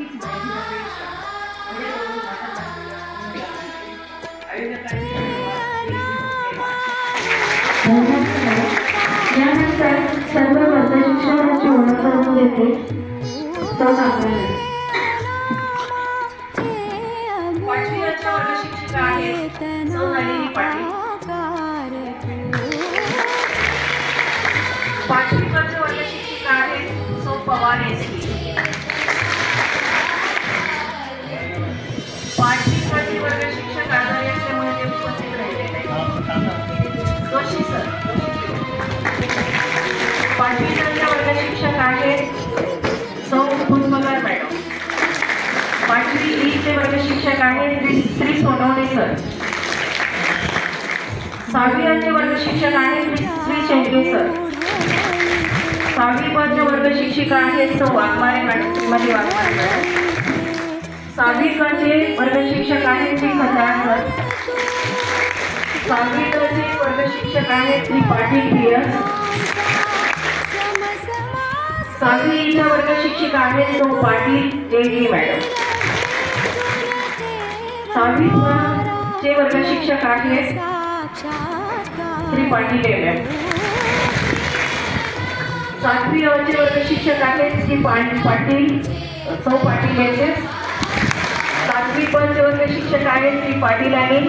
नक्कीच माझी अपेक्षा पुढे जाऊन वाटत असते. यानंतर सर्व वर्ग शिक्षणाची ओळख करून देते तो काकांना. पाचवीच्या वर्ग शिक्षिका आहेत सौ नलिनी पाटील. पाचवीच्या वर्ग शिक्षिका आहेत सौ पवार एसपी. पाचवीचे वर्ग शिक्षक आजारी असल्यामुळे ते उपस्थित राहिलेले जोशी सर. पाचवीच्या वर्ग शिक्षक आहेत सौ फुलमगर मॅडम. पाचवी ईचे वर्ग शिक्षक आहेत श्री सोनवणे सर. सहावी वर्ग शिक्षक आहेत श्री शेंडगे सर. सहावी ब वर्ग शिक्षिका आहेत सौ वाघमारे मॅडम, श्रीमती वाघमारे मॅडम. सहावी क वर्ग शिक्षक आहेत श्री खताळ सर. सहावी क वर्ग शिक्षक आहेत श्री पाटील पीएस. सहावी ईच्या वर्ग शिक्षिका आहेत सौ पाटील जेडी मॅडम. सहावी चे वर्ग शिक्षक आहेत श्री पाटील एम. सातवी चे वर्ग शिक्षक आहेत श्री पाटील सौ पाटील एस एस. सातवी प चे वर्ग शिक्षक आहेत श्री पाटील अनिल.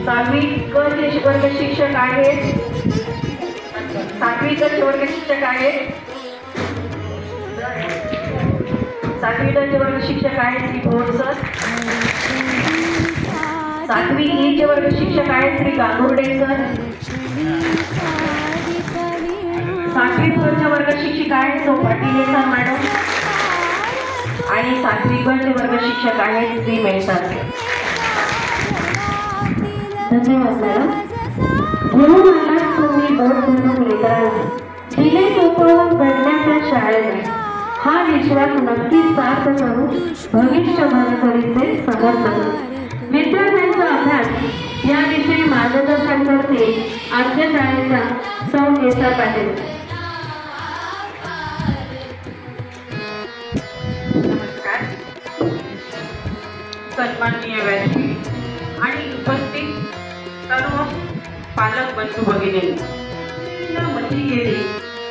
सातवी क चे वर्ग शिक्षक आहेत सातवी क चे वर्ग शिक्षक आहेत सातवी ड चे वर्ग शिक्षक आहेत श्री भोर सर. सातवी ई चे वर्ग शिक्षक आहेत श्री गांगुर्डे सर. सातवी क चे वर्ग शिक्षिका आहेत सौ पाटील सर मॅडम. आणि सातवी ब चे वर्ग शिक्षक आहेत श्री मेहता सर. धन्यवाद मॅडम. म्हणून आलात तुम्ही बोट धरून लेकरांना दिले सोपवून घडण्याच्या शाळेने हा विश्वास नक्कीच सार्थ करू भविष्य भरभरीचे समर्थन. विद्यार्थ्यांचा अभ्यास याविषयी मार्गदर्शन करते आद्य शाळेच्या सौ केसा पाटील. नमस्कार. सन्माननीय व्यासपीठ आणि उपस्थित सर्व पालक बंधू भगिनी. मती गेली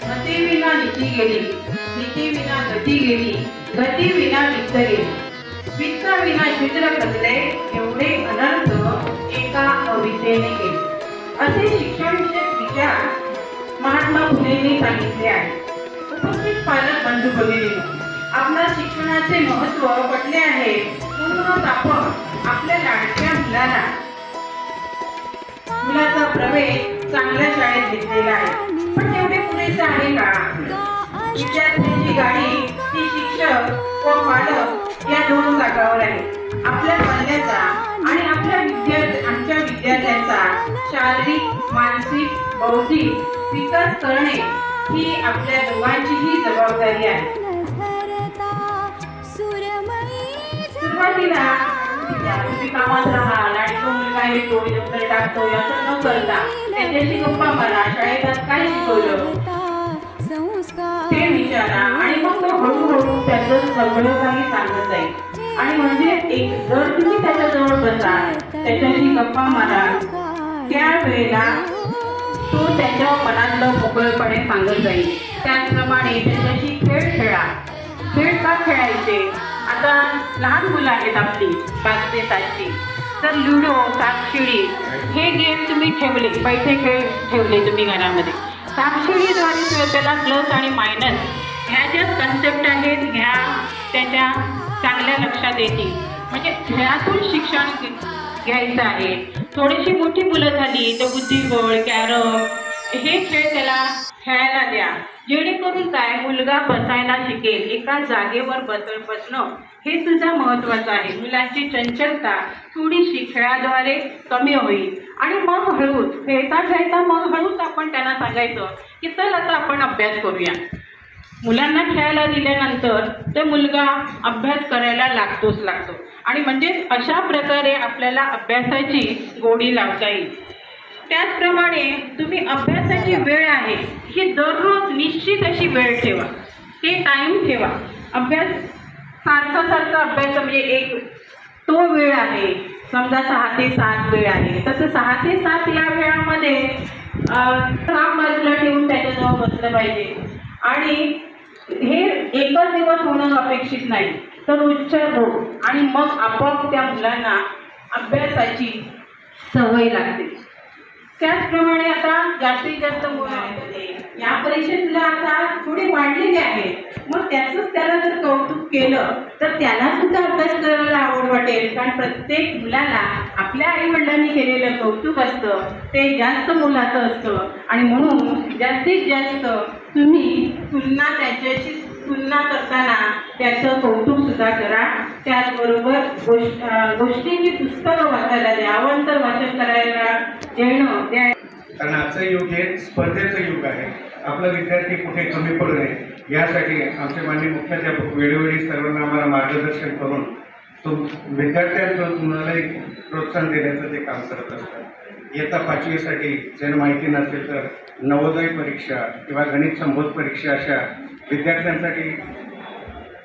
मती विना नीती गेली, नीती विना गती गेली, गती विना वित्त गेली, वित्त विना चित्र बदले, एवढे अनर्थ एका अविद्येने गेले. असे शिक्षणविषयक विचार महात्मा फुलेंनी सांगितले आहे. उपस्थित पालक बंधू भगिनी, आपल्या शिक्षणाचे महत्त्व पटले आहे म्हणूनच आपण आपल्या लाडक्या मुलाचा प्रवेश चांगल्या शाळेत घेतलेला आहे. पण तेवढे पुरेसे आहे का? विद्यार्थ्यांची गाडी ती शिक्षक व पालक या दोन जागावर आहे. आपल्या पाल्याचा आणि आमच्या विद्यार्थ्यांचा शारीरिक, मानसिक, बौद्धिक विकास करणे ही आपल्या दोघांचीही जबाबदारी आहे. सुरुवातीला तुम्ही कामात राहा, लाडका मुलगा येतो, दप्तर टाकतो असं न करता त्याच्याशी गप्पा मारा, शाळेत आज काय शिकवलं ते विचारा आणि मग तो हळूहळू त्याचं सगळं काही सांगत जाईल. आणि म्हणजे जर तुम्ही त्याच्याजवळ बसा, त्याच्याशी गप्पा मारा, त्यावेळेला तो त्याच्या मनातलं मोकळेपणे सांगत जाईल. त्याचप्रमाणे त्याच्याशी खेळ खेळा. खेळ का खेळायचे? आता लहान मुलं आहेत आपली 5 ते 7ची, तर लुडो, सापशिडी हे गेम तुम्ही ठेवले, बैठे खेळ ठेवले तुम्ही घरामध्ये. सापशिडीद्वारे त्याला प्लस आणि मायनस ह्या ज्या कन्सेप्ट आहेत ह्या त्याच्या चांगल्या लक्षात येतील. म्हणजे खेळातून शिक्षण घ्यायचं आहे. थोडीशी मोठी मुलं झाली तर बुद्धिबळ, कॅरम हे खेळ त्याला खेळायला द्या, जेणेकरून काय मुलगा बसायला शिकेल. एका जागेवर बसणं हे सुद्धा महत्त्वाचं आहे. मुलांची चंचलता थोडीशी खेळाद्वारे कमी होईल. आणि मग हळूच खेळता मग हळूच आपण त्यांना सांगायचं की चल आता आपण अभ्यास करूया. मुलांना खेळायला दिल्यानंतर ते मुलगा अभ्यास करायला लागतो. आणि म्हणजेच अशा प्रकारे आपल्याला अभ्यासाची गोडी लावता येईल. त्याचप्रमाणे तुम्ही अभ्यासाची वेळ आहे ही दररोज निश्चित अशी वेळ ठेवा की टाईम ठेवा. अभ्यास सारखा अभ्यास म्हणजे एक तो वेळ आहे, समजा 6 ते 7 वेळ आहे, तसं 6 ते 7 या वेळामध्ये काम बाजूला ठेवून त्याच्याजवळ बसलं पाहिजे. आणि हे एकच दिवस होणं अपेक्षित नाही, तर उच्च रोग आणि मग आपोआप त्या मुलांना अभ्यासाची सवय लागते. त्याचप्रमाणे आता जास्तीत जास्त मुलांमध्ये या परीक्षेतला आता थोडी वाढलेली आहे, मग त्याचंच त्याला जर कौतुक केलं तर त्याला सुद्धा अभ्यास करायला आवड वाटेल. कारण प्रत्येक मुलाला आपल्या आई वडिलांनी केलेलं कौतुक असतं ते जास्त मोलाचं असतं. आणि म्हणून जास्तीत जास्त तुम्ही त्याच्याशी तुलना करताना त्याचं कौतुक सुद्धा करा. त्याचबरोबर गोष्टींची पुस्तकं वाचायला द्या, अवांतर वाचन करायला देणं द्या. कारण आजचं युग हे स्पर्धेचं युग आहे. आपला विद्यार्थी कुठे कमी पडू नये यासाठी आमचे माननीय मुख्याध्यापक वेळोवेळी सर्वांना आम्हाला मार्गदर्शन करून विद्यार्थ्यांचं तुम्हालाही प्रोत्साहन देण्याचं ते काम करत असतात. इयत्ता 5वीसाठी ज्यांना माहिती नसेल तर नवोदय परीक्षा किंवा गणित संबोध परीक्षा अशा विद्यार्थ्यांसाठी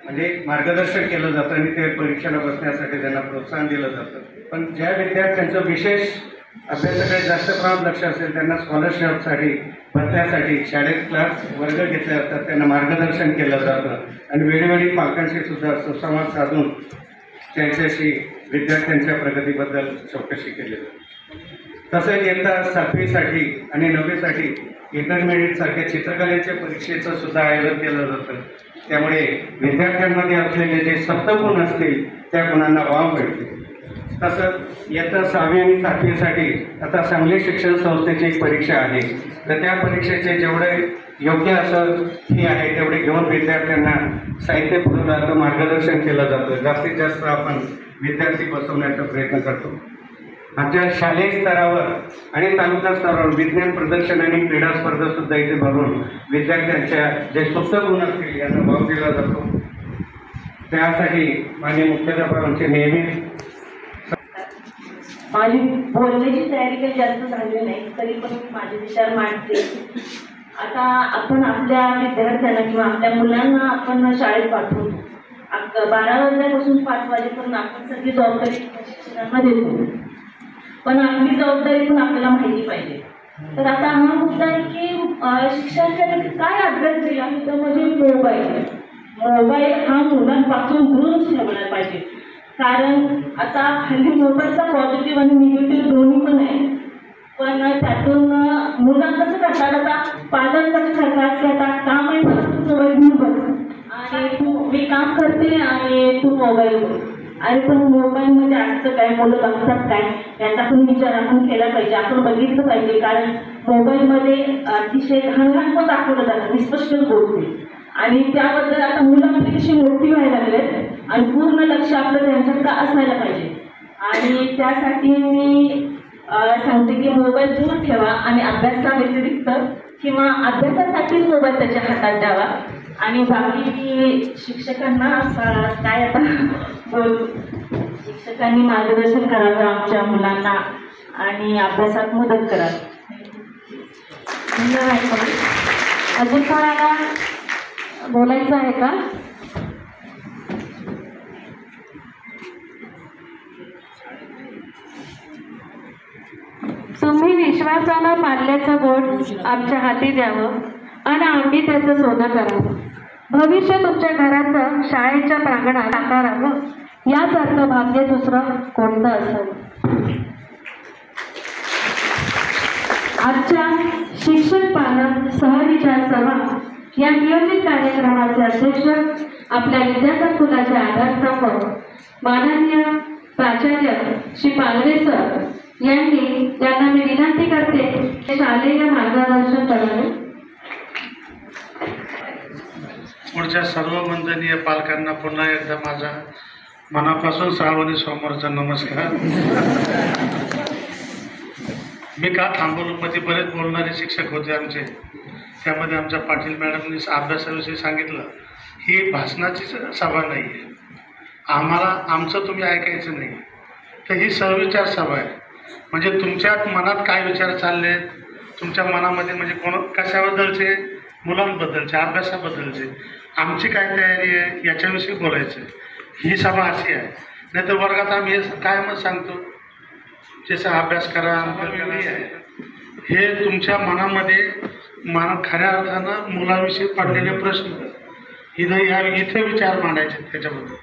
म्हणजे मार्गदर्शन केलं जातं आणि ते परीक्षेला बसण्यासाठी त्यांना प्रोत्साहन दिलं जातं. पण ज्या विद्यार्थ्यांचं विशेष अभ्यासाकडे जास्त प्रमाणात लक्ष असेल त्यांना स्कॉलरशिपसाठी बसण्यासाठी शाळेत क्लास वर्ग घेतले जातात, त्यांना मार्गदर्शन केलं जातं आणि वेळोवेळी पालकांशी सुद्धा सुसंवाद साधून त्यांच्याशी विद्यार्थ्यांच्या प्रगतीबद्दल चौकशी केली जाते. तसंच इयत्ता 7वीसाठी आणि 9वीसाठी इंटरमिडिएटसारख्या चित्रकलेच्या परीक्षेचं सुद्धा आयोजन केलं जातं. त्यामुळे विद्यार्थ्यांमध्ये असलेले जे सप्तगुण असतील त्या गुणांना वाव मिळते. तसंच इयत्ता 6वी आणि 7वीसाठी आता सांगली शिक्षण संस्थेची एक परीक्षा आहे, तर त्या परीक्षेचे जेवढे योग्य असं फी आहे तेवढे घेऊन विद्यार्थ्यांना साहित्य पुरवलं जातं, मार्गदर्शन केलं जातं. जास्तीत जास्त आपण विद्यार्थी बसवण्याचा प्रयत्न करतो. आमच्या शालेय स्तरावर आणि तालुका स्तरावर विज्ञान प्रदर्शन आणि क्रीडा स्पर्धा सुद्धा इथे भरून विद्यार्थ्यांच्या जे सुप्त गुण असतील यांना भाव दिला जातो. त्यासाठी माननीय मुख्याध्यापकांचे नेहमीच माझी बोलण्याची तयारी काही जास्त झाली नाही, तरी पण माझे विचार मांडते. आता आपण आपल्या विद्यार्थ्यांना किंवा आपल्या मुलांना आपण शाळेत पाठवतो. 12 वाजल्यापासून 5 वाजेपर्यंत आपण सगळी जबाबदारी शिक्षकांना देतो, पण आपली जबाबदारी पण आपल्याला माहिती पाहिजे. तर आता हा मुद्दा आहे की शिक्षकांनी काय अभ्यास दिला तर म्हणजे मोबाईल हा मुलांपासून दूरच ठेवला पाहिजे. कारण आता हल्ली मोबाईलचा पॉझिटिव्ह आणि निगेटिव्ह दोन्ही पण आहे. पण त्यातून मुलं कसं करतात, आता पालक कसं करतात की आता काम आहे तर तू मोबाईल घेऊन बस आणि मी काम करते आणि तू मोबाईल बघ. आणि पण मोबाईलमध्ये असतं काय, मुलं बघतात काय याचा पण विचार आपण केला पाहिजे, आपण बघितलं पाहिजे. कारण मोबाईलमध्ये अतिशय घाण पण दाखवलं जातं, निष्पष्ट बोलते. आणि त्याबद्दल आता मुलं आपली कशी मोठी व्हायला लागलेत आणि पूर्ण लक्ष आपलं त्यांच्याकडे असायला पाहिजे. आणि त्यासाठी मी सांगते की मोबाईल दूर ठेवा आणि अभ्यासाव्यतिरिक्त किंवा अभ्यासासाठीच मोबाईल त्याच्या हातात द्यावा. आणि बाकी शिक्षकांना काय आता बोलू, शिक्षकांनी मार्गदर्शन करावं आमच्या मुलांना आणि अभ्यासात मदत करावी. धन्यवाद. अजून कोणाला बोलायचं आहे का? तुम्ही विश्वासानं मानल्याचं बोट आमच्या हाती द्यावं आणि आम्ही त्याचं सोनं करावं. भविष्य तुमच्या घराचं शाळेच्या प्रांगणात साकारावं. यासारखं भाग्य दुसरं कोणतं असावं. आजच्या शिक्षक पालक सहविचार सभा या नियोजित कार्यक्रमाचे अध्यक्ष आपल्या विद्यापीठाचे आधारस्तंभ माननीय प्राचार्य श्री पालवे सर यांना मी विनंती करते शालेय मार्गदर्शन करावे. पुढच्या सर्व वंदनीय पालकांना पुन्हा एकदा माझा मनापासून श्रावणी सोमवारचा नमस्कार. मी का थांबवलूमध्ये बरेच बोलणारे शिक्षक होते आमचे, त्यामध्ये आमच्या पाटील मॅडमनी अभ्यासाविषयी सांगितलं. ही भाषणाची सभा नाही आहे, आम्हाला आमचं तुम्ही ऐकायचं नाही, तर ही सहविचार सभा आहे. म्हणजे तुमच्या मनात काय विचार चालले, तुमच्या मनामध्ये म्हणजे कशाबद्दलचे, मुलांबद्दलचे, अभ्यासाबद्दलचे. आमची काय तयारी आहे याच्याविषयी बोलायचं आहे. ही सभा अशी आहे. नाही तर वर्गात आम्ही हे काय मग सांगतो जसं अभ्यास करा अभ्यास करा आहे. हे तुमच्या मनामध्ये खऱ्या अर्थानं मुलाविषयी पडलेले प्रश्न इथे विचार मांडायचे त्याच्याबद्दल.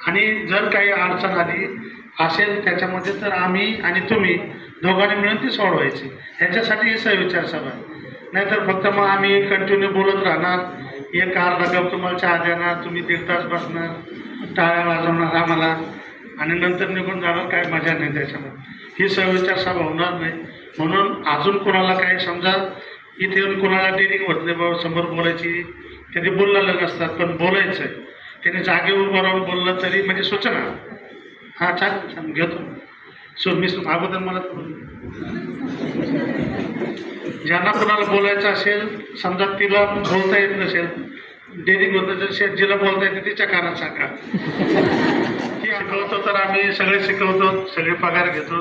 आणि जर काही अडचण आली असेल त्याच्यामध्ये तर आम्ही आणि तुम्ही दोघांनी मिळून ती सोडवायची. ह्याच्यासाठी ही सविचार सभा आहे. नाहीतर फक्त मग आम्ही कंटिन्यू बोलत राहणार. एक अर्धा कप तुम्हाला चहा देणार, तुम्ही 1.5 तास बसणार, टाळ्या वाजवणार आम्हाला आणि नंतर निघून जाणार. काय मजा नाही त्याच्यामध्ये. ही सविचार सभा होणार नाही. म्हणून अजून कोणाला काही समजा इथे येऊन कोणाला डेअरिंग होत नाही बाबा समोर बोलायची. कधी बोललेलं नसतात पण बोलायचं आहे. त्याने जागेवर उभं राहून बोललं तरी म्हणजे सूचना. हां चालेल घेतो. मी अगोदर मला ज्यांना कोणाला बोलायचं असेल समजा तिला बोलता येत नसेल डेअरिंग होतं तर जिला बोलता येते तिच्या कानात सांगा. ती शिकवतो तर आम्ही सगळे शिकवतो, सगळे पगार घेतो.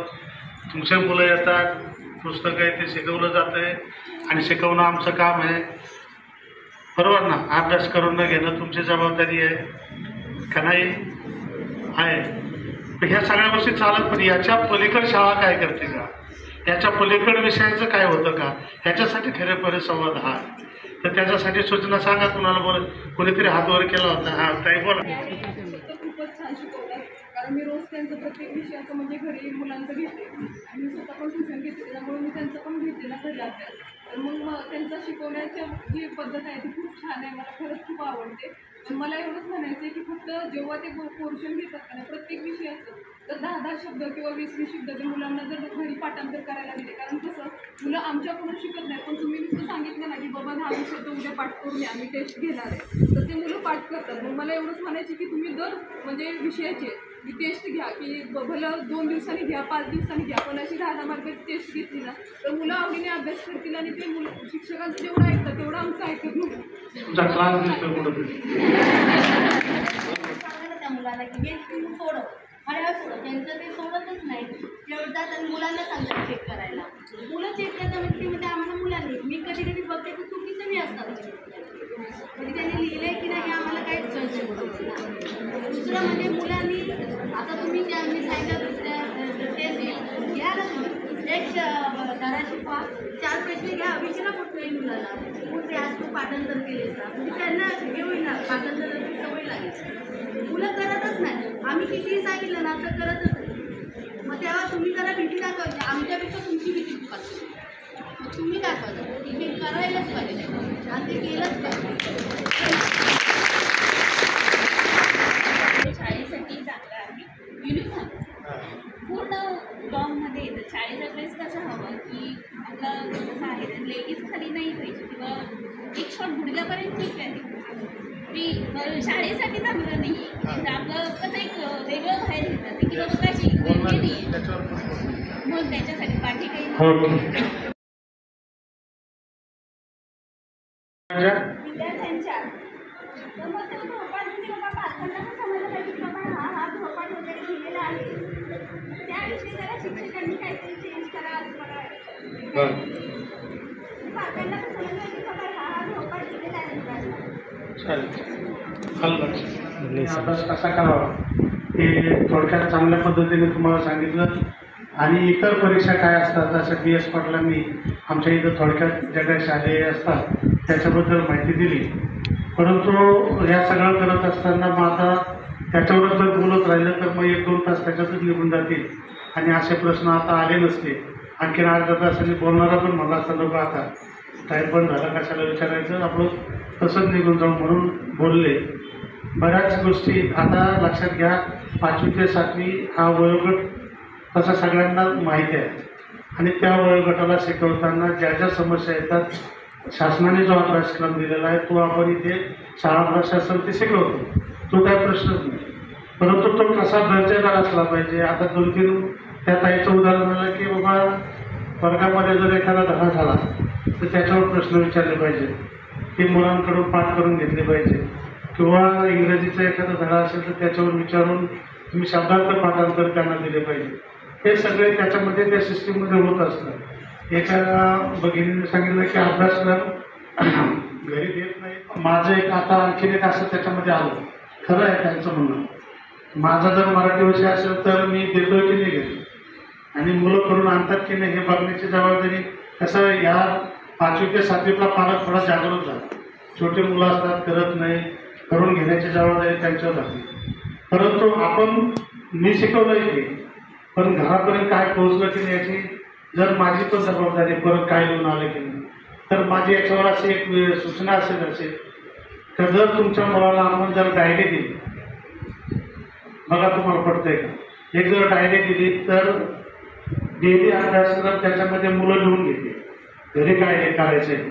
तुमचे मुलं येतात, पुस्तकं आहे ते शिकवलं जातं आहे आणि शिकवणं आमचं काम आहे. बरोबर ना. अभ्यास करून न घेणं तुमची जबाबदारी आहे का नाही आहे. ह्या सगळ्या गोष्टी चालत पण याच्या पलीकड शाळा काय करते का, याच्या पलीकड विषयाचं काय होतं का, ह्याच्यासाठी खरे परिसंवाद हा. तर त्याच्यासाठी सूचना सांगा. कुणाला बोल कोणीतरी हात वर केला होता. हा काही बोला. खूपच छान शिकवतात. कारण मी रोज त्यांचं प्रत्येक विषयाचं म्हणजे घरी मुलांचं घेते आणि मी स्वतः पण ट्युशन घेते. त्यामुळे मी त्यांचं पण घेते ना घरी अभ्यास. तर मग त्यांचा शिकवण्याची जी पद्धत आहे ती खूप छान आहे. मला खरंच खूप आवडते. पण मला एवढंच म्हणायचं आहे की फक्त जेव्हा ते पोर्शन घेतात का नाही प्रत्येक विषयाचं तर 10-10 शब्द किंवा 20-20 शब्द ते मुलांना जर घरी पाठांतर करायला दिले. कारण कसं मुलं आमच्याकडून शिकत नाही. पण तुम्ही नुसतं सांगितलं ना की बाबा 10 शब्द उद्या पाठ करून या आम्ही टेस्ट घेणार आहे तर ते मुलं पाठ करतात. मग मला एवढंच म्हणायचं की तुम्ही दर म्हणजे विषयाचे टेस्ट घ्या की भलं 2 दिवसांनी घ्या 5 दिवसांनी घ्या पण अशी 10 मार्काची टेस्ट घेतली ना तर मुलं आवडीने अभ्यास करतील आणि ते मुलं शिक्षकांचं जेवढं ऐकतात तेवढं आमचं ऐकत नाही. तुमचा क्लास दिसतो कुठं त्या मुलाला की हे तुम्ही सोडव आणि सोडव त्यांचं ते सोडतच नाही. एवढतात आणि मुलांना सांगतात चेक करायला. मुलं चेक करता म्हणजे आम्हाला मुलांनी मी कधी कधी बघते की चुकीचं मी असतात. कधी त्यांनी लिहिलं आहे की नाही आम्हाला काहीच कळतं. दुसरं म्हणजे मुलांनी आता तुम्ही ज्या मी सांगितलं टेस्ट घ्या ना तुम्ही एक धडा शिकवा 4 प्रश्न घ्या विचारा कुठल्याही मुलाला कुठे आज तू पाठांतर केलेस का म्हणजे त्यांना हे होईल ना पाठांतराची सवय लागेल. मुलं करतच नाही. आम्ही कितीही सांगितलं ना तर करतच नाही. मग तेव्हा तुम्ही जरा भीती दाखवायची. आमच्यापेक्षा तुमची भीती दाखवायची. मग तुम्ही दाखवायचं की मी करायलाच पाहिजे आणि ते केलंच पाहिजे. शाळेसाठी चांगलं आहे. युनिफॉर्म पूर्ण लॉंगमध्ये येतं. शाळेचा ड्रेस कसा हवं की आपला जसं आहे लेगीज खाली नाही पाहिजे किंवा एक शॉर्ट गुडघ्यापर्यंत ठीक आहे. ती शाळेसाठी चांगलं नाही आहे. आपलं कसं एक वेगळं बाहेर येतं की लोक कशी नाही मग त्याच्यासाठी पाठी काही विद्यार्थ्यांच्या तर मग ते धोपाट म्हणजे बाबा पालकांना पण समजलं पाहिजे की बाबा हा धोपाट वगैरे दिलेला आहे. त्याविषयी जरा शिक्षकांनी काहीतरी चेंज करा असं मला वाटतं. पालकांना पण समजलं पाहिजे की बाबा हा धोपाट दिलेला आहे मुलांना. अभ्यास कसा करावा ते थोडक्यात चांगल्या पद्धतीने तुम्हाला सांगितलं. आणि इतर परीक्षा काय असतात जसं BS पाटलांनी आमच्या इथं थोडक्यात ज्या काही शालेय असतात त्याच्याबद्दल माहिती दिली. परंतु ह्या सगळं करत असताना मग आता त्याच्यावरच जर बोलत राहिलं तर मग 1-2 तास त्याच्यातच निघून जातील आणि असे प्रश्न आता आले नसते. आणखीन अर्धा तासाने बोलणारा पण मला असं नको आता टाईम बंद झाला कशाला विचारायचं आपलं तसंच निघून जाऊ म्हणून बोलले. बऱ्याच गोष्टी आता लक्षात घ्या. 5वी ते 7वी हा वयोगट तसा सगळ्यांना माहिती आहे आणि त्या वयोगटाला शिकवताना ज्या ज्या समस्या येतात शासनाने जो अभ्यासक्रम दिलेला आहे तो आपण इथे शाळा प्रशासन ते शिकवतो. तो काय प्रश्नच नाही. परंतु तो कसा दर्जेदार असला पाहिजे. आता 2-3 त्या ताईचं उदाहरण झालं की बाबा वर्गामध्ये जर एखादा धडा झाला तर त्याच्यावर प्रश्न विचारले पाहिजे. ते मुलांकडून पाठ करून घेतले पाहिजे किंवा इंग्रजीचा एखादा धडा असेल तर त्याच्यावर विचारून तुम्ही शब्दार्थ पाठांतर त्यांना दिले पाहिजे. हे सगळे त्याच्यामध्ये त्या सिस्टीममध्ये होत असतं. एका भगिनीने सांगितलं की अभ्यासक्रम घरी देत नाही माझं एक आता आणखीन एक असं त्याच्यामध्ये आलं, खरं आहे त्यांचं म्हणणं. माझा जर मराठी विषय असेल तर मी देतोय की नाही घेतो, आणि मुलं करून आणतात की नाही हे बघण्याची जबाबदारी. कसं या 5वी ते 7वीतला पालक थोडा जागृत झाला. छोटे मुलं असतात, करत नाही, करून घेण्याची जबाबदारी त्यांच्यावर झाली. परंतु आपण मी शिकवलंय की, पण घरापर्यंत काय पोहोचलं की नाही याची जर माझी पण जबाबदारी, परत काय लिहून आलं की नाही. तर माझी याच्यावर अशी एक सूचना असेल तर जर तुमच्या मुलाला आपण जर डायरी दिली, बघा तुम्हाला पडतंय का, एक जर डायरी दिली तर डेली अभ्यासक्रम त्याच्यामध्ये मुलं लिहून घेते घरी काय हे करायचं आहे,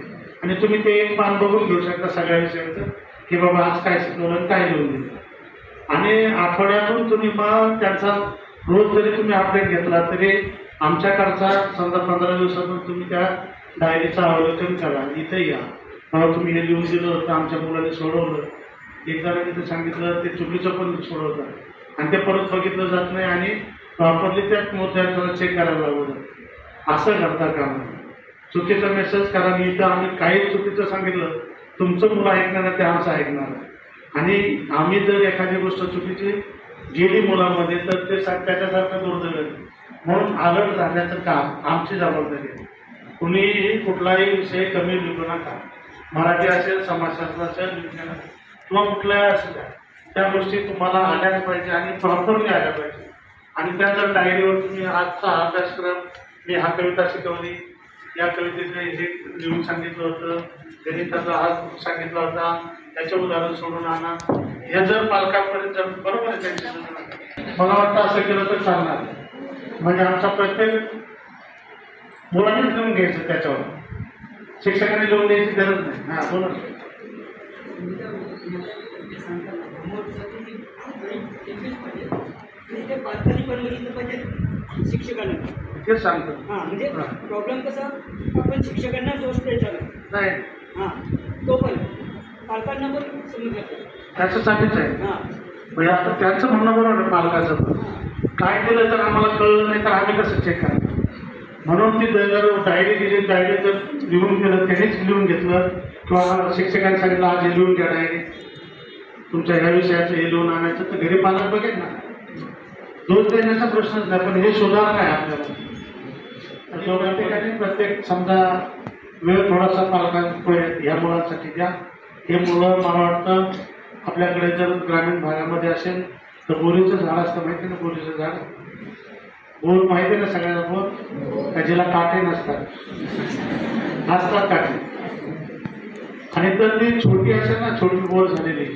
आणि तुम्ही ते एक पान बघून घेऊ शकता सगळ्या विषयाचं की बाबा आज काय शिकवलं काय लिहून दिलं. आणि आठवड्यातून तुम्ही मग त्यांचा रोज जरी तुम्ही अपडेट घेतला तरी आमच्याकडचा समजा 15 दिवसातून तुम्ही त्या डायरीचं अवलोकन करा. इथं या, बाबा तुम्ही हे लिहून दिलं होतं, आमच्या मुलाने सोडवलं, एक जणांनी ते सांगितलं ते चुकीचं पण सोडवतं, आणि ते परत बघितलं जात नाही, आणि प्रॉपरली त्याच मुद्द्याला चेक करायला लागतं. असं करता का चुकीचा मेसेज करा. मी इथं आम्ही काही चुकीचं सांगितलं, तुमचं मुलं ऐकणार ते आमचं ऐकणार, आणि आम्ही जर एखादी गोष्ट चुकीची गेली मुलामध्ये तर ते त्याच्यासारखं दुर्दैव आहे. म्हणून अलर्ट राहण्याचं काम आमची जबाबदारी आहे. कुणीही कुठलाही विषय कमी लिहू नका. मराठी असेल, समाजशास्त्र असेल, विज्ञान किंवा कुठलाही असेल, त्या गोष्टी तुम्हाला आल्याच पाहिजे आणि प्रॉपरली आल्या पाहिजे. आणि त्या जर डायरीवर तुम्ही आजचा अभ्यासक्रम, मी हा कविता शिकवली, या कवितेचं हे लिहून सांगितलं होतं, गणिताचा आज सांगितला होता, त्याचं उदाहरण सोडून आणा, हे जर पालकांपर्यंत जर बरोबर आहे त्यांची, मला वाटतं असं केलं तर चालणार. म्हणजे आमचा प्रत्येक मुलांनीच लिहून घ्यायचं, त्याच्यावर शिक्षकांनी लिहून द्यायची गरज नाही. हां बोला. शिक्षकांना तेच सांगतो. हां, म्हणजे प्रॉब्लेम कसा, आपण शिक्षकांना दोष द्यायचा नाही, हां, तो पण पालकांना पण समजलं त्याच्यासाठीच आहे. हां, म्हणजे आता त्यांचं म्हणणं बरोबर आहे पालकाचं. काय केलं तर आम्हाला कळलं नाही तर आम्ही कसं चेक करणार. म्हणून ती जर डायरी दिली, डायरी जर लिहून गेलं, त्यांनीच लिहून घेतलं, किंवा शिक्षकांनी सांगितलं आज हे लिहून घ्या डायरी, तुमच्या ह्या विषयाचं हे लिहून आणायचं, तर घरी पालक बघेल ना. दोष देण्याचा प्रश्नच नाही, पण हे सुधारणा आहे आपल्याला. दोघां ठिकाणी प्रत्येक समजा वेळ थोडासा पालकांकडे ह्या मुलांसाठी द्या. हे मुलं मला वाटतं आपल्याकडे जर ग्रामीण भागामध्ये असेल तर बोरीचं झाड असतं, माहिती ना, बोरीचं झाड, बोर माहिती ना सगळ्यांना, बोर त्याच्याला काटे नसतात, काटे. आणि जर ती छोटी असेल ना, छोटी बोर झालेली,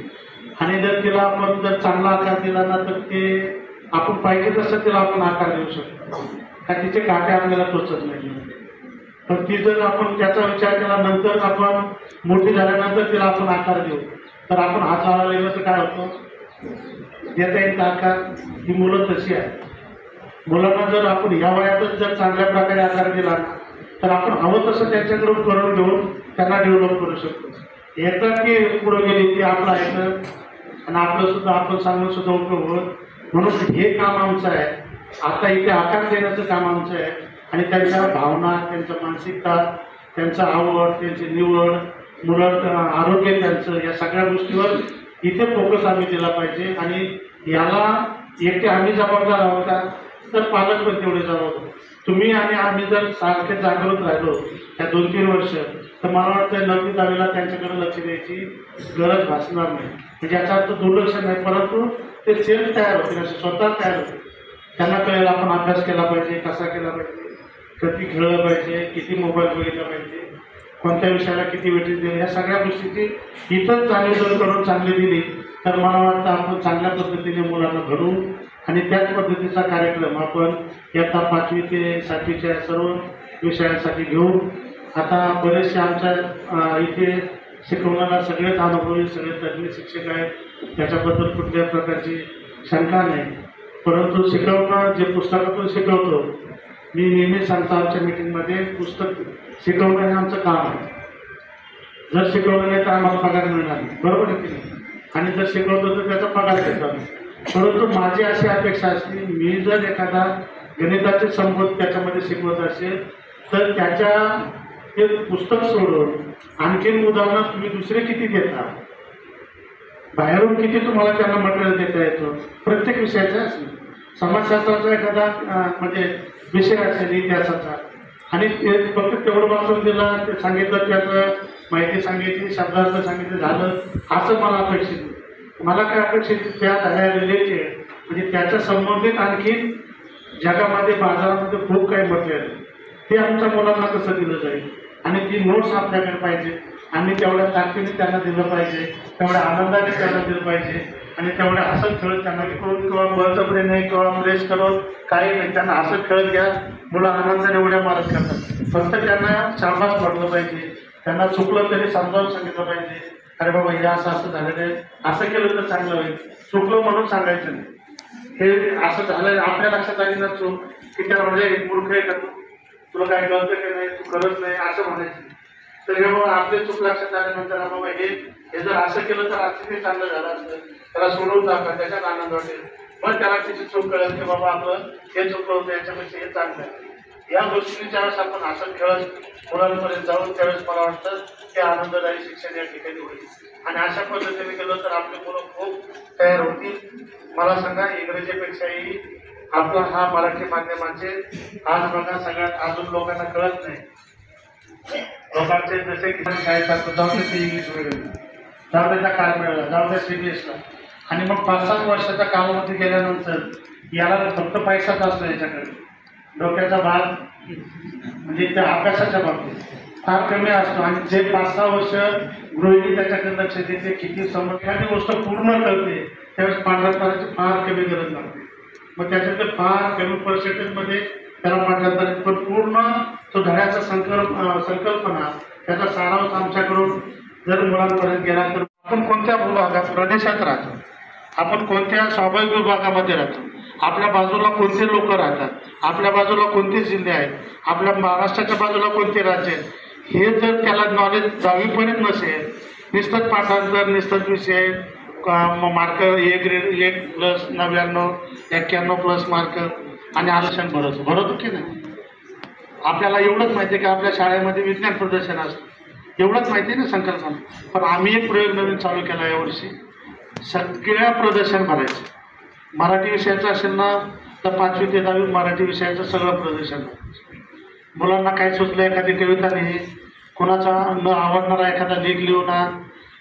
आणि जर तिला आपण जर चांगला आकार दिला ना तर ते आपण पाहिजे तसं तिला आपण आकार देऊ शकतो, का तिचे काटे आपल्याला टोचत नाही. पण ती जर आपण त्याचा विचार केला, नंतर आपण मोठी झाल्यानंतर तिला आपण आकार देऊ, तर आपण हात लावायला गेलो तर काय होतं, देता येईल आकार. ही मुलं तशी आहे. मुलांना जर आपण ह्या वयातच जर चांगल्या प्रकारे आकार दिला तर आपण हवं तसं त्यांच्याकडून करून घेऊन त्यांना डेव्हलप करू शकतो. एकदा की पुढे गेली की आपलं ऐकलं आणि आपलं सुद्धा आपण सांगून सुद्धा उपयोग होत. म्हणून हे काम आमचं आहे. आता इथे आकार देण्याचं काम आमचं आहे, आणि त्यांच्या भावना, त्यांचं मानसिकता, त्यांचं आवड, त्यांची निवड, मुलं आरोग्य त्यांचं, या सगळ्या गोष्टीवर इथे फोकस आम्ही दिला पाहिजे. आणि याला एकटे आम्ही जबाबदार आहोत का, तर पालक पण तेवढे जबाबदार. तुम्ही आणि आम्ही जर सारखे जागृत राहिलो या 2-3 वर्ष, तर मला वाटतं 9वी 10वीला त्यांच्याकडे लक्ष द्यायची गरज भासणार नाही. म्हणजे याचा अर्थ दुर्लक्ष नाही, परंतु ते सेल्फ तयार होते, असे स्वतः तयार होते. त्यांना कळेल आपण अभ्यास केला पाहिजे, कसा केला पाहिजे, कधी खेळलं पाहिजे, किती मोबाईल बघितला पाहिजे, कोणत्या विषयाला किती वेटेज दिली, या सगळ्या गोष्टीची इथंच चांगली जर करून चांगली दिली तर मला वाटतं आपण चांगल्या पद्धतीने मुलांना घडवू. आणि त्याच पद्धतीचा कार्यक्रम आपण इयत्ता 5वी ते 7वीच्या सर्व विषयांसाठी घेऊ. आता बरेचसे आमच्या इथे शिकवण्याला सगळेच अनुभवी, सगळे तज्ज्ञ शिक्षक आहेत, त्याच्याबद्दल कुठल्याही प्रकारची शंका नाही. परंतु शिकवणं जे पुस्तकातून शिकवतो, मी नेहमी सांगतो आमच्या मीटिंगमध्ये, पुस्तक शिकवणं हे आमचं काम आहे. जर शिकवलं नाही तर आम्हाला पगार मिळणार नाही, बरोबर आहे की नाही. आणि जर शिकवतो तर त्याचा पगार घेतो. परंतु माझी अशी अपेक्षा असते, मी जर एखादा गणिताचे संबोध त्याच्यामध्ये शिकवत असेल तर त्याच्या हे पुस्तक सोडून आणखीन उदाहरणं तुम्ही दुसरे किती देता, बाहेरून किती तुम्हाला त्यांना मटेरियल देता येतं. प्रत्येक विषयाचा असेल, समाजशास्त्राचा एखादा म्हणजे विषय असेल इतिहासाचा, आणि ते फक्त तेवढं वाचून दिलं, ते सांगितलं, त्याचं माहिती सांगितली, शब्दार्थ सांगितलं, झालं असं मला अपेक्षित नाही. मला काय अपेक्षित, त्या धड्या रिलेटेड म्हणजे त्याच्या संबंधित आणखी जगामध्ये बाजारामध्ये खूप काही मटेरियल आहे, ते आमच्या मुलांना कसं दिलं जाईल, आणि ती नोट्स आपल्याकडे पाहिजे, आणि तेवढ्या ताकदीने त्यांना दिलं पाहिजे, तेवढ्या आनंदाने त्यांना दिलं पाहिजे, आणि तेवढ्या हसत खेळत त्यांना करून किंवा बळजबरीने किंवा प्रेस करून काही नाही, त्यांना हसत खेळत घ्या. मुलं आनंदाने उड्या मारत करतात. फक्त त्यांना शाबास पडलं पाहिजे, त्यांना चुकलं तरी समजावून सांगितलं पाहिजे, अरे बाबा हे असं असं झालेलं आहे, असं केलं तर चांगलं होईल, चुकलं म्हणून सांगायचं नाही. हे असं झालं आपल्या लक्षात आली ना चूक की त्याला म्हणजे एक मूर्ख आहे का तू, तुला काय कळतं की नाही, तू करत नाही असं म्हणायचं. तर हे बाबा आपले चूक लक्षात आल्यानंतर बाबा हे जर असं केलं तर असं ते चांगलं झालं असतं, त्याला सोडवून टाका, त्याच्यात आनंद वाटेल. पण त्याला तिची चूक कळेल की बाबा आपलं हे चुकलं होतं, याच्यापेक्षा हे चांगलं आहे. या गोष्टी ज्यावेळेस आपण हसत खेळत मुलांपर्यंत जाऊन त्यावेळेस मला वाटतं ते आनंददायी शिक्षण या ठिकाणी होईल. आणि अशा पद्धतीने केलं तर आपली मुलं खूप तयार होतील. मला सांगा, इंग्रजीपेक्षाही आपला हा मराठी माध्यमाचे आज बघा सगळ्यात अजून लोकांना कळत नाही. लोकांचे जसे की शाळेत जाऊ ते इंग्लिश मिडियम, जाऊ त्याचा काळ मिळाला, जाऊ त्या CBSE ला, आणि मग 5-7 वर्षाच्या कालामध्ये गेल्यानंतर याला फक्त पैसाच असतो, याच्याकडे डोक्याचा भाग म्हणजे त्या अभ्यासाच्या बाबतीत फार कमी असतो. आणि जे 5-6 वर्ष गृहिणी त्याच्याकडे लक्ष देते, किती समज एखादी गोष्ट पूर्ण करते, त्यावेळेस पाठांतराची फार कमी गरज लागते. मग त्याच्यात फार कमी पर्सेंटेजमध्ये त्याला पाठांतरित, पण पूर्ण तो धड्याचा संकल्पना त्याचा सारांश आमच्याकडून जर मुलांपर्यंत गेला तर आपण कोणत्या विभागात प्रदेशात राहतो, आपण कोणत्या स्वाभाविक विभागामध्ये राहतो, आपल्या बाजूला कोणते लोक राहतात, आपल्या बाजूला कोणते जिल्हे आहेत, आपल्या महाराष्ट्राच्या बाजूला कोणते राज्य आहेत, हे जर त्याला नॉलेज 10वीपर्यंत नसेल, निस्तत पाठांतर, निस्तत विषय, मार्क 1+99, 91+ मार्क आणि आरक्षण भरवतो की नाही. आपल्याला एवढंच माहिती आहे की आपल्या शाळेमध्ये विज्ञान प्रदर्शन असतं, एवढंच माहिती आहे ना संकल्पना. पण आम्ही एक प्रयोग नवीन चालू केला यावर्षी, सगळ्या प्रदर्शन भरायचं. मराठी विषयाचं असेल ना तर 5वी ते 10वी मराठी विषयाचं सगळं प्रदर्शन. मुलांना काय सुचलं, एखादी कविता लिही, कोणाचा न आवडणारा एखादा लेख लिहू ना,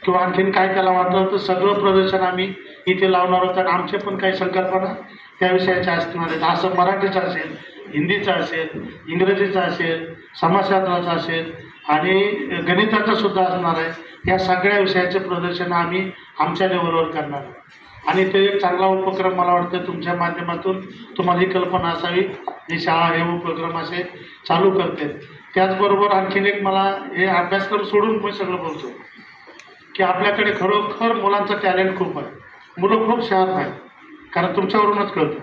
किंवा आणखीन काय त्याला वाटलं तर सगळं प्रदर्शन आम्ही इथे लावणार आहोत. आणि आमचे पण काही संकल्पना त्या विषयाच्या असणार आहेत. असं मराठीचं असेल, हिंदीचं असेल, इंग्रजीचं असेल, समाजशास्त्राचं असेल आणि गणिताचं सुद्धा असणार आहे. या सगळ्या विषयाचे प्रदर्शन आम्ही आमच्या लेवलवर करणार. आणि ते एक चांगला उपक्रम मला वाटतं तुमच्या माध्यमातून तुम्हाला ही कल्पना असावी, ही शाळा हे उपक्रम असे चालू करते. त्याचबरोबर आणखीन एक मला हे अभ्यासक्रम सोडून मी सगळं बोलतो की आपल्याकडे खरोखर मुलांचं टॅलेंट खूप आहे, मुलं खूप शार्प आहेत. कारण तुमच्यावरूनच कळतं,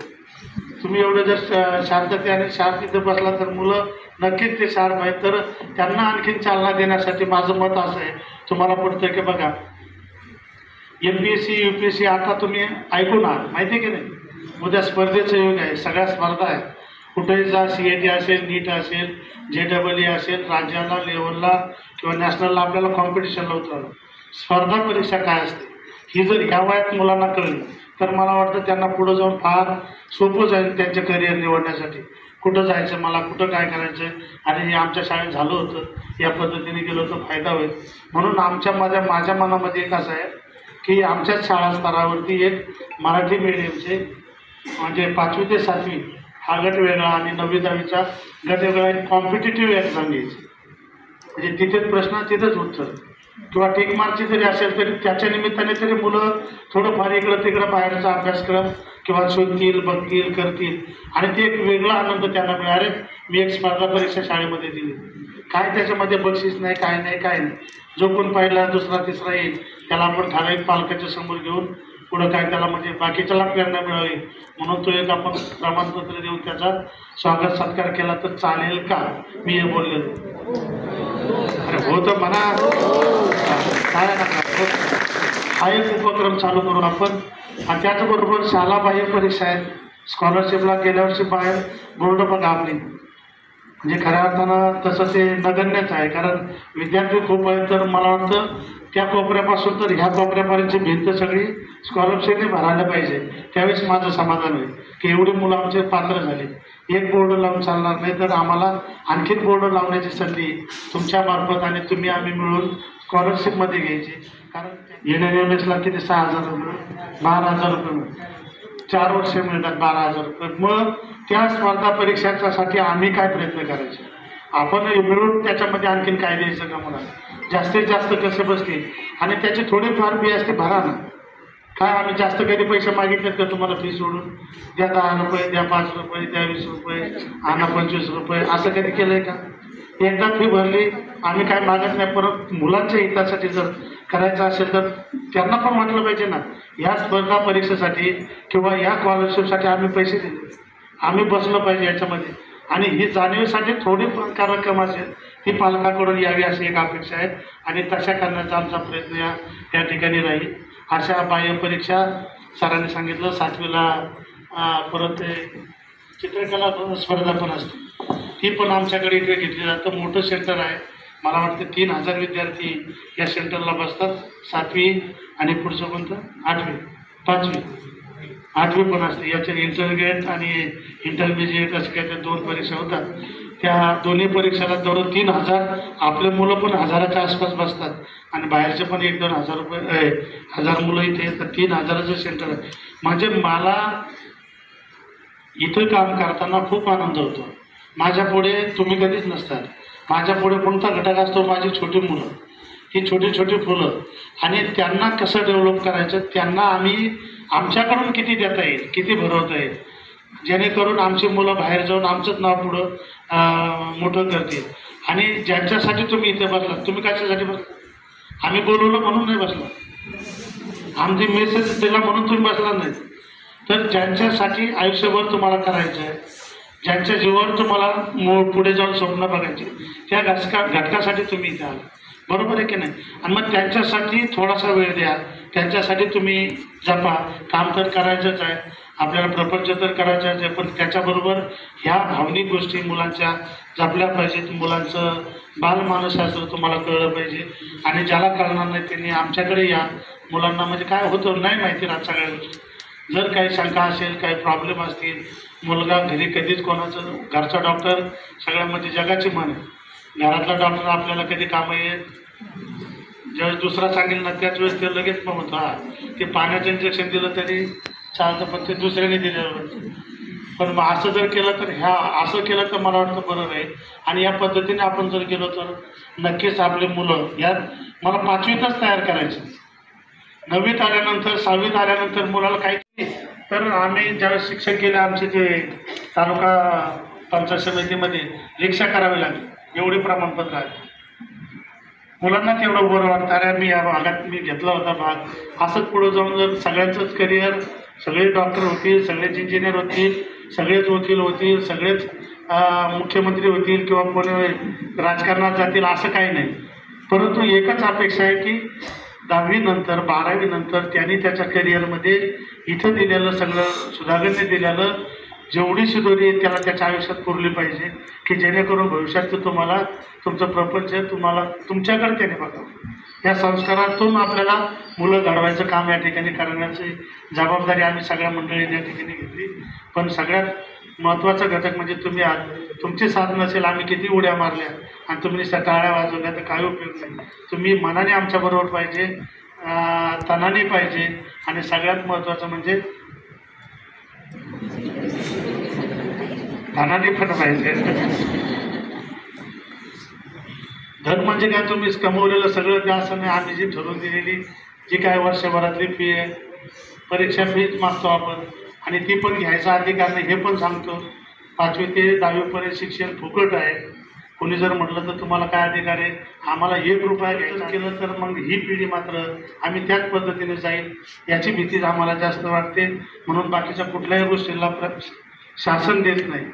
तुम्ही एवढं जर शांतते आणि शार्प इथं बसला तर मुलं नक्कीच ते शार्प आहेत. तर त्यांना आणखीन चालना देण्यासाठी माझं मत असं आहे, तुम्हाला पडतं की बघा MPSC UPSC आता तुम्ही ऐकून आहात, माहिती आहे की नाही, उद्या स्पर्धेचं युग आहे, सगळ्या स्पर्धा आहेत. कुठेही जा, CAT असेल, नीट असेल, JEE असेल, राज्याला लेवलला किंवा नॅशनलला आपल्याला कॉम्पिटिशनला उतरवलं. स्पर्धा परीक्षा काय असते ही जर ह्या वयात मुलांना कळली तर मला वाटतं त्यांना पुढं जाऊन फार सोपं जाईल त्यांचं करिअर निवडण्यासाठी. कुठं जायचं, मला कुठं काय करायचं, आणि हे आमच्या शाळेत झालं होतं, या पद्धतीने गेलो तर फायदा होईल. म्हणून माझ्या मनामध्ये एक असं आहे की आमच्याच शाळा स्तरावरती एक मराठी मीडियमचे म्हणजे 5वी ते 7वी हा गट वेगळा आणि 9वी 10वीचा गट वेगळा, एक कॉम्पिटिटिव्ह एक्झाम घ्यायची. म्हणजे तिथेच प्रश्न तिथंच उत्तर, किंवा टिक मार्कची जरी असेल तरी त्याच्या निमित्ताने तरी मुलं थोडंफार इकडं तिकडं बाहेरचा अभ्यासक्रम किंवा शोधतील, बघतील, करतील, आणि ते एक वेगळा आनंद त्यांना मिळाले. मी एक स्पर्धा परीक्षा शाळेमध्ये दिली, काय त्याच्यामध्ये बक्षीस नाही, काय नाही. जो कोण पहिला, दुसरा, तिसरा येईल त्याला आपण ठराविक पालकाच्या समोर घेऊन पुढं काय त्याला म्हणजे बाकीच्याला प्रेरणा मिळावी म्हणून तो एक आपण प्रमाणपत्र देऊन त्याचा स्वागत सत्कार केला तर चालेल का, मी हे बोललेलो. अरे हो तर म्हणा, काय नका, हा एक उपक्रम चालू करू आपण. आणि त्याचबरोबर शाळाबाह्य परीक्षा आहेत, स्कॉलरशिपला गेल्या वर्षी बाहेर बोर्ड बघा आपली म्हणजे खऱ्या अर्थानं तसं ते नगण्यच आहे, कारण विद्यार्थी खूप आहेत. तर मला वाटतं त्या कोपऱ्यापासून तर ह्या कोपऱ्यापर्यंतची भिंत सगळी स्कॉलरशिपने भरायला पाहिजे. त्यावेळेस माझं समाधान होईल की एवढी मुलं आमचे पात्र झाले. एक बोर्ड लावून चालणार नाही, तर आम्हाला आणखीन बोर्ड लावण्याची संधी तुमच्यामार्फत आणि तुम्ही आम्ही मिळून स्कॉलरशिपमध्ये घ्यायची. कारण येण्याला किती 6,000 रुपये 12,000 रुपये मिळतात, 4 वर्ष मिळतात 12,000 रुपये. मग त्या स्पर्धा परीक्षांसाठी आम्ही काय प्रयत्न करायचे, आपण मिळून त्याच्यामध्ये आणखीन काय द्यायचं का मुलांना, जास्तीत जास्त कसे बसतील आणि त्याची थोडीफार फी असते भरा ना. काय आम्ही जास्त कधी पैसे मागितलेत का तुम्हाला फी सोडून? द्या 10 रुपये, द्या 5 रुपये, द्या 20 रुपये, आणा 25 रुपये, असं कधी केलं आहे का? एकदा फी भरली, आम्ही काय मागत नाही. परत मुलांच्या हितासाठी जर करायचं असेल तर त्यांना पण म्हटलं पाहिजे ना, या स्पर्धा परीक्षेसाठी किंवा या स्कॉलरशिपसाठी आम्ही पैसे दिले, आम्ही बसलो पाहिजे याच्यामध्ये. आणि ही जाणीवीसाठी थोडी कार्यक्रम असेल ती पालकाकडून यावी अशी एक अपेक्षा आहे आणि तशा करण्याचा आमचा प्रयत्न या ठिकाणी राहील. अशा बाह्य परीक्षा सरांनी सांगितलं 7वीला परत चित्रकला स्पर्धा पण असते, ती पण आमच्याकडे इकडे घेतली जातं. मोठं सेंटर आहे, मला वाटतं 3,000 विद्यार्थी या सेंटरला बसतात. 7वी आणि पुढचं कोणतं 8वी 5वी 8वी पण असते. याच्या इंटरग्रेट आणि इंटरमिजिएट असे काही 2 परीक्षा होतात. त्या दोन्ही परीक्षेला दररोज 3,000 आपले मुलं पण 1,000च्या आसपास बसतात आणि बाहेरचे पण 1-2 हजार मुलं इथे येतात. 3,000चं सेंटर आहे. म्हणजे मला इथं काम करताना खूप आनंद होतो. माझ्यापुढे तुम्ही कधीच नसतात. माझ्यापुढे कोणता घटक असतो, माझी छोटी मुलं, ही छोटी छोटी फुलं, आणि त्यांना कसं डेव्हलप करायचं, त्यांना आम्ही आमच्याकडून किती देता येईल, किती भरवता येईल, जेणेकरून आमची मुलं बाहेर जाऊन आमचंच नाव पुढं मोठं करतील. आणि ज्यांच्यासाठी तुम्ही इथे बसलात, तुम्ही कशासाठी बसला? आम्ही बोलवलं म्हणून नाही बसला, आमची मेसेज दिला म्हणून तुम्ही बसला नाही. तर ज्यांच्यासाठी आयुष्यभर तुम्हाला करायचं आहे, ज्यांच्या जीवावर तुम्हाला पुढे जाऊन स्वप्न बघायचे, त्या घटकासाठी तुम्ही इथे आला, बरोबर आहे की नाही? आणि मग त्यांच्यासाठी थोडासा वेळ द्या, त्यांच्यासाठी तुम्ही जपा. काम तर करायचंच आहे, आपल्याला प्रपंच तर करायचंच आहे, पण त्याच्याबरोबर ह्या भावनिक गोष्टी मुलांच्या जपल्या पाहिजेत. मुलांचं बालमानसशास्त्र तुम्हाला कळलं पाहिजे आणि ज्याला कळणार नाही त्यांनी आमच्याकडे या. मुलांना म्हणजे काय होतं नाही माहिती राहत सगळ्या गोष्टी. जर काही शंका असेल, काही प्रॉब्लेम असतील, मुलगा घरी कधीच कोणाचं, घरचा डॉक्टर सगळ्यामध्ये जगाची म्हण आहे. घरातला डॉक्टर आपल्याला कधी कामं येत, ज्यावेळेस दुसरा सांगेल ना त्याच वेळेस ते लगेच मग म्हणतो हा ते पाण्याचं इंजेक्शन दिलं तरी चालतं, पण ते दुसऱ्याने दिलं. पण मग असं जर केलं तर असं केलं तर मला वाटतं बरं राहील. आणि या पद्धतीने आपण जर केलं तर नक्कीच आपले मुलं यात मला 5वीतच तयार करायचं. 9वीत आल्यानंतर 6वीत आल्यानंतर मुलाला काही तर आम्ही ज्यावेळेस शिक्षक गेले आमचे जे तालुका पंचायत समितीमध्ये रिक्षा करावी लागली, एवढी प्रमाणपत्र आहे. मुलांना तेवढं बरं वाटतं, अरे मी या भागात मी घेतला होता भाग. असंच पुढं जाऊन जर सगळ्यांचंच करिअर, सगळे डॉक्टर होतील, सगळेच इंजिनियर होतील, सगळेच वकील होतील, सगळेच मुख्यमंत्री होतील किंवा कोणी राजकारणात जातील असं काही नाही. परंतु एकच अपेक्षा आहे की 10वी नंतर 12वी नंतर त्यांनी त्याच्या करिअरमध्ये इथं दिलेलं सगळं सुधागरने दिलेलं जेवढी शिदोरी आहे त्याला त्याच्या आयुष्यात पुरली पाहिजे, की जेणेकरून भविष्यात तुम्हाला तुमचं प्रपंच तुम्हाला तुमच्याकडे त्याने बघावं. या संस्कारातून आपल्याला मुलं घडवायचं काम या ठिकाणी करण्याची जबाबदारी आम्ही सगळ्या मंडळींनी या ठिकाणी घेतली. पण सगळ्यात महत्त्वाचा घटक म्हणजे तुम्ही आज तुमची साथ नसेल, आम्ही किती उड्या मारल्या आणि तुम्ही टाळ्या वाजवल्या तर काय उपयोग नाही. तुम्ही मनाने आमच्याबरोबर पाहिजे, तनाने पाहिजे, आणि सगळ्यात महत्त्वाचं म्हणजे धनाने पण पाहिजे. धन म्हणजे काय, तुम्ही कमवलेलं सगळं द्या असं नाही. आम्ही जी ठरवून दिलेली जी काय वर्षभरातली फी आहे, परीक्षा फीच मागतो आपण, आणि ती पण घ्यायचा अधिकार नाही हे पण सांगतो. 5वी ते 10वीपर्यंत शिक्षण फुकट आहे. कोणी जर म्हटलं तर तुम्हाला काय अधिकार आहे, आम्हाला 1 रुपया घ्यायचं केलं तर मग ही पिढी मात्र आम्ही त्याच पद्धतीने जाईल याची भीतीच आम्हाला जास्त वाटते. म्हणून बाकीच्या कुठल्याही गोष्टीला शासन देत नाही.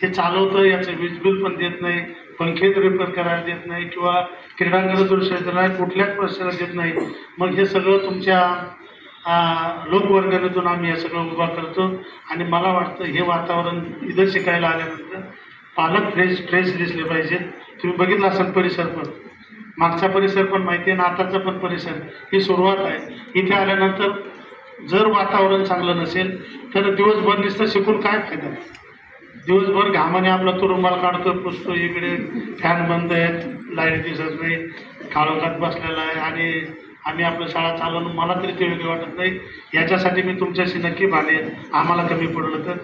हे चालवतं याचं वीज बिल पण देत नाही, पंखे रिपेअर करायला देत नाही, किंवा क्रीडांगण दुरुस्त कुठल्याच प्रश्नाला देत नाही. मग हे सगळं तुमच्या लोकवर्गणीतून आम्ही हे सगळं उभा करतो. आणि मला वाटतं हे वातावरण इथं शिकायला आल्यानंतर पालक फ्रेश दिसले पाहिजे. तुम्ही बघितला असाल परिसर पण, मागचा परिसर पण माहिती आहे आणि आताचा पण परिसर, ही सुरुवात आहे. इथे आल्यानंतर जर वातावरण चांगलं नसेल तर दिवसभर नुसतं शिकून काय फायदा. दिवसभर घामाने आपला तो रुमाल काढतो, पुसतो, इकडे फॅन बंद आहेत, लाईट दिसत नाही, काळोखात बसलेला आहे आणि आम्ही आपलं शाळा चालवणं मला तरी ते योग्य वाटत नाही. याच्यासाठी मी तुमच्याशी नक्की भांडेन. आम्हाला कमी पडलं तर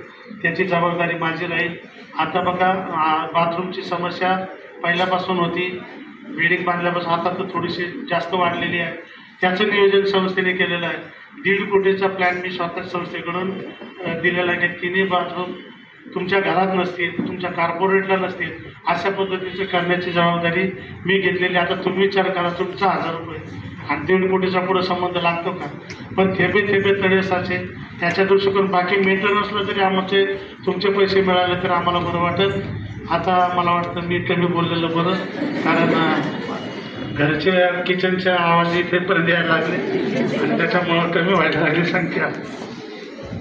त्याची जबाबदारी माझी राहील. आता बघा बाथरूमची समस्या पहिल्यापासून होती, बिल्डिंग बांधल्यापासून आता तर थोडीशी जास्त वाढलेली आहे. त्याचं नियोजन संस्थेने केलेलं आहे. 1.5 कोटीचा प्लॅन मी स्वतः संस्थेकडून दिलेला आहे की तिन्ही बाथरूम तुमच्या घरात नसतील, तुमच्या कॉर्पोरेटला नसतील, अशा पद्धतीचं करण्याची जबाबदारी मी घेतलेली. आता तुम्ही विचार करा, तुमचा 1000 रुपये आणि 1.5 कोटीचा पुढं संबंध लागतो का? पण थेबे थेबे तळे साचे, त्याच्या दृष्टीकोन बाकी मेंटेनन्सला जरी आमचे तुमचे पैसे मिळाले तर आम्हाला बरं वाटेल. आता मला वाटतं मी कमी बोललेलं बरं, कारण घरचे किचनच्या आवाज इथेपर्यंत यायला लागले आणि त्याच्यामुळं कमी व्हायला लागली संख्या.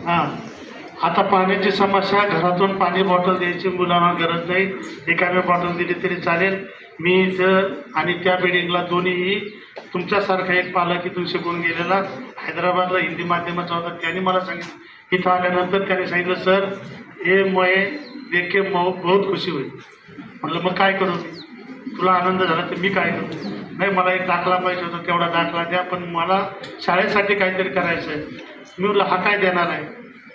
हां, आता पाण्याची समस्या, घरातून पाणी बॉटल द्यायची मुलांना गरज नाही, एखाद्या बॉटल दिली तरी चालेल. मी इथं आणि त्या बिल्डिंगला दोन्हीही तुमच्यासारखा एक पालक इथून शिकून गेलेला, हैदराबादला हिंदी माध्यमाचा होता, त्यांनी मला सांगितलं. इथं आल्यानंतर त्याने सांगितलं, सर हे मुळे देख के बहुत खुशी होईल. म्हटलं मग काय करू, तुला आनंद झाला तर मी काय करू? नाही, मला एक दाखला पाहिजे होता, तेवढा दाखला द्या, पण मला शाळेसाठी काहीतरी करायचं आहे. मी म्हटलं हा काय देणार आहे?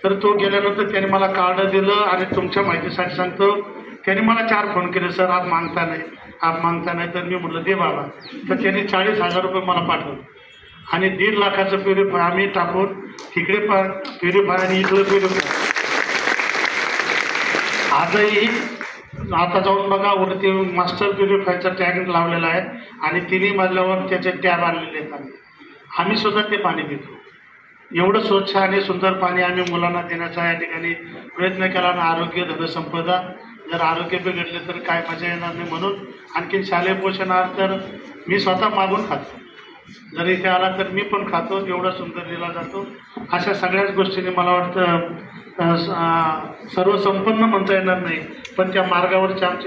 तर तो गेल्यानंतर त्याने मला कार्ड दिलं आणि तुमच्या माहितीसाठी सांगतो, त्याने मला 4 फोन केले, सर आप मागता नाही, आप मागता नाही. तर मी म्हटलं दे बाबा. तर त्यांनी 40,000 रुपये मला पाठवले आणि 1.5 लाखाचं प्युरिफाय आम्ही टाकून तिकडे प्युरिफाय आणि इकडं प्युरिफाय. आजही आता जाऊन बघा, वरती मास्टर प्युरिफायचा टँक लावलेला आहे आणि 3 मजल्यावर त्याचे टॅब आणलेले आहेत. आम्ही सुद्धा ते पाणी पितो. एवढं स्वच्छ आणि सुंदर पाणी आम्ही मुलांना देण्याचा या ठिकाणी प्रयत्न केला. आणि आरोग्य धनसंपदा, जर आरोग्य बिघडले तर काय मजा येणार नाही. म्हणून आणखी शालेय पोषणार्थ तर मी स्वतः मागून खातो, जर इथे आला तर मी पण खातो, एवढा सुंदर दिला जातो. अशा सगळ्याच गोष्टीने मला वाटतं सर्व संपन्न म्हणता येणार नाही, पण त्या मार्गावरची आमची